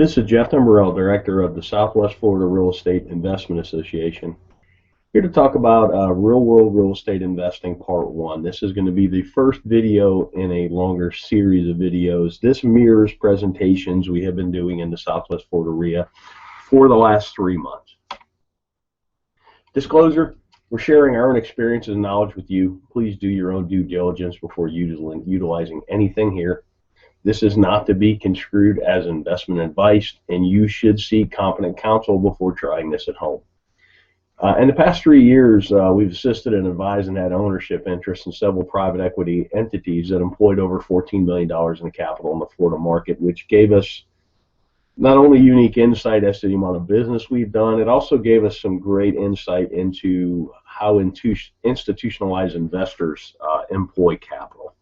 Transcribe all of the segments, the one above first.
This is Jeff Timberell, Director of the Southwest Florida Real Estate Investment Association. Here to talk about real-world real estate investing part 1. This is going to be the first video in a longer series of videos. This mirrors presentations we have been doing in the Southwest Florida REIA for the last 3 months. Disclosure, we're sharing our own experiences and knowledge with you. Please do your own due diligence before utilizing anything here. This is not to be construed as investment advice, and you should seek competent counsel before trying this at home. In the past 3 years, we've assisted and advised and had ownership interests in several private equity entities that employed over $14 million in capital in the Florida market, which gave us not only unique insight as to the amount of business we've done, it also gave us some great insight into how institutionalized investors employ capital.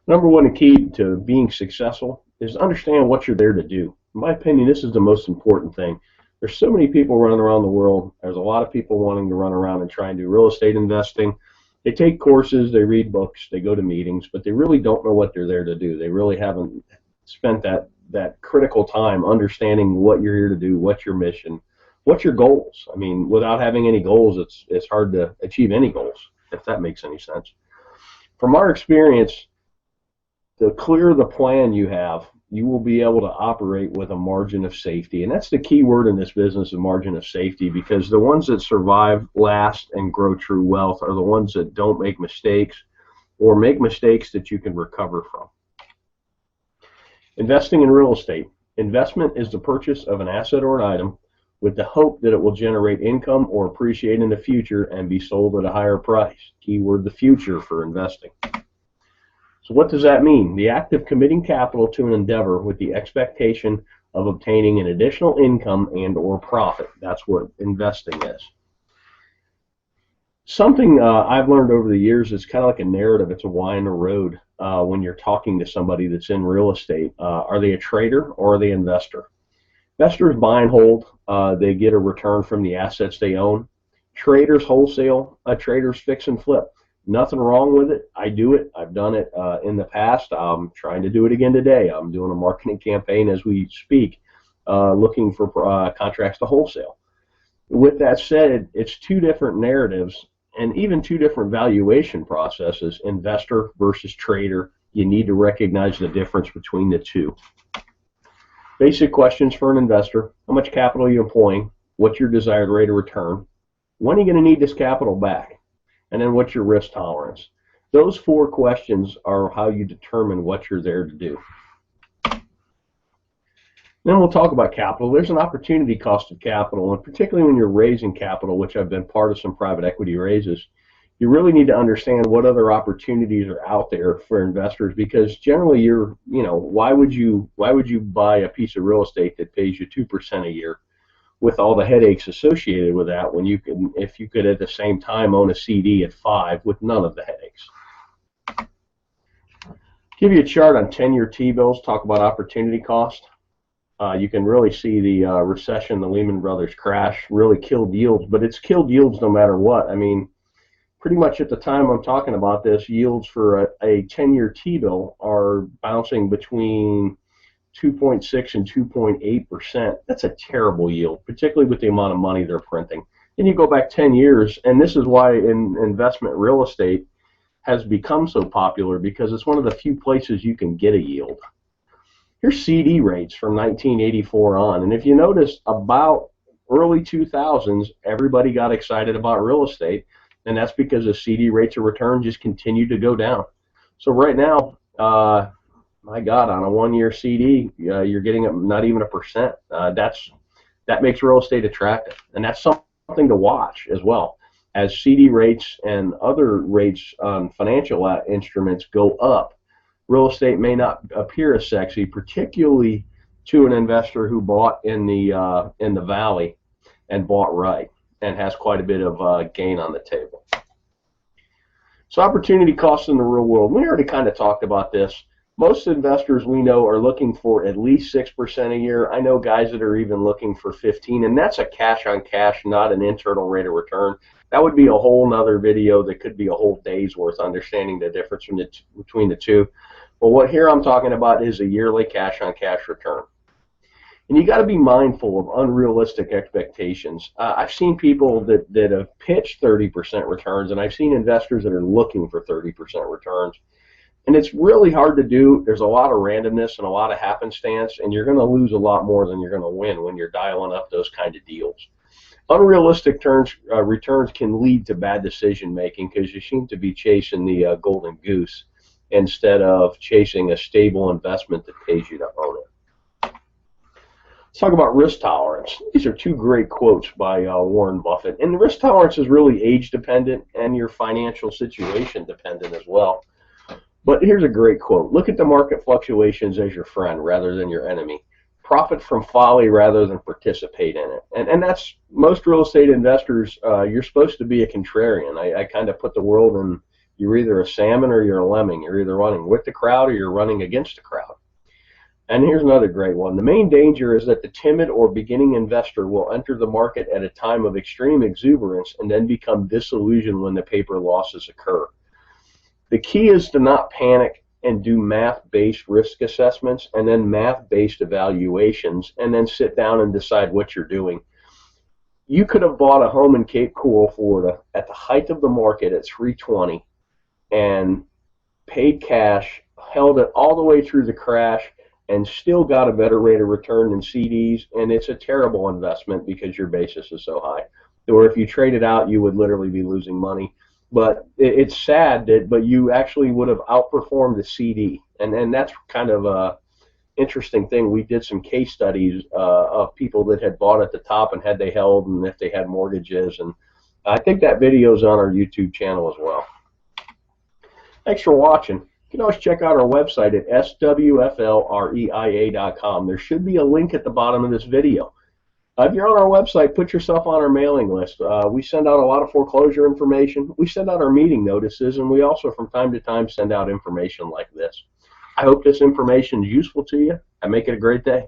Number one key to being successful is understand what you're there to do. In my opinion, this is the most important thing. There's so many people running around the world. There's a lot of people wanting to run around and try and do real estate investing. They take courses, they read books, they go to meetings, but they really don't know what they're there to do. They really haven't spent that critical time understanding what you're here to do, what's your mission, what's your goals. I mean, without having any goals, it's hard to achieve any goals, if that makes any sense. From our experience, the clearer the plan you have, you will be able to operate with a margin of safety. And that's the key word in this business, a margin of safety, because the ones that survive, last, and grow true wealth are the ones that don't make mistakes or make mistakes that you can recover from. Investing in real estate. Investment is the purchase of an asset or an item with the hope that it will generate income or appreciate in the future and be sold at a higher price. Keyword, the future for investing. So what does that mean? The act of committing capital to an endeavor with the expectation of obtaining an additional income and or profit. That's what investing is. Something I've learned over the years is kind of like a narrative. It's a why in the road when you're talking to somebody that's in real estate. Are they a trader or are they an investor? Investors buy and hold. They get a return from the assets they own. Traders wholesale. Traders fix and flip. Nothing wrong with it. I do it. I've done it in the past. I'm trying to do it again today. I'm doing a marketing campaign as we speak, looking for contracts to wholesale. With that said, it's two different narratives and even two different valuation processes, investor versus trader. You need to recognize the difference between the two. Basic questions for an investor. How much capital are you employing? What's your desired rate of return? When are you going to need this capital back? And then what's your risk tolerance? Those 4 questions are how you determine what you're there to do. Then we'll talk about capital. There's an opportunity cost of capital, and particularly when you're raising capital, which I've been part of some private equity raises, you really need to understand what other opportunities are out there for investors, because generally why would you buy a piece of real estate that pays you 2% a year with all the headaches associated with that, when if you could at the same time own a CD at 5 with none of the headaches. Give you a chart on 10-year T-bills, talk about opportunity cost. You can really see the recession, the Lehman Brothers crash really killed yields, but it's killed yields no matter what. I mean, pretty much at the time I'm talking about this, yields for a 10-year T-bill are bouncing between 2.6 and 2.8%. That's a terrible yield, particularly with the amount of money they're printing. Then you go back 10 years, and this is why investment real estate has become so popular, because it's one of the few places you can get a yield. Here's CD rates from 1984 on, and if you notice, about early 2000s, everybody got excited about real estate, and that's because the CD rates of return just continued to go down. So right now, my God, on a 1-year CD, you're getting not even 1%. That makes real estate attractive, and that's something to watch as well. As CD rates and other rates on financial instruments go up, real estate may not appear as sexy, particularly to an investor who bought in the valley and bought right and has quite a bit of gain on the table. So opportunity costs in the real world. We already kind of talked about this. Most investors we know are looking for at least 6% a year. I know guys that are even looking for 15%, and that's a cash on cash, not an internal rate of return. That would be a whole nother video that could be a whole day's worth, understanding the difference between the two. But what here I'm talking about is a yearly cash on cash return. And you got to be mindful of unrealistic expectations. I've seen people that have pitched 30% returns, and I've seen investors that are looking for 30% returns. And it's really hard to do. There's a lot of randomness and a lot of happenstance, and you're going to lose a lot more than you're going to win when you're dialing up those kind of deals. Unrealistic returns can lead to bad decision making because you seem to be chasing the golden goose instead of chasing a stable investment that pays you to own it. Let's talk about risk tolerance. These are two great quotes by Warren Buffett. And the risk tolerance is really age dependent and your financial situation dependent as well. But here's a great quote. Look at the market fluctuations as your friend rather than your enemy. Profit from folly rather than participate in it. And that's most real estate investors. You're supposed to be a contrarian. I kind of put the world in, you're either a salmon or you're a lemming. You're either running with the crowd or you're running against the crowd. And here's another great one. The main danger is that the timid or beginning investor will enter the market at a time of extreme exuberance and then become disillusioned when the paper losses occur. The key is to not panic and do math-based risk assessments and then math-based evaluations and then sit down and decide what you're doing. You could have bought a home in Cape Coral, Florida at the height of the market at 320 and paid cash, held it all the way through the crash, and still got a better rate of return than CDs, and it's a terrible investment because your basis is so high. Or if you trade it out, you would literally be losing money. But it's sad but you actually would have outperformed the CD, and that's kind of a interesting thing. We did some case studies of people that had bought at the top and had they held and if they had mortgages, and I think that video is on our YouTube channel as well. Thanks for watching. You can always check out our website at SWFLREIA.com. There should be a link at the bottom of this video. If you're on our website, put yourself on our mailing list. We send out a lot of foreclosure information. We send out our meeting notices, and we also from time to time send out information like this. I hope this information is useful to you, and make it a great day.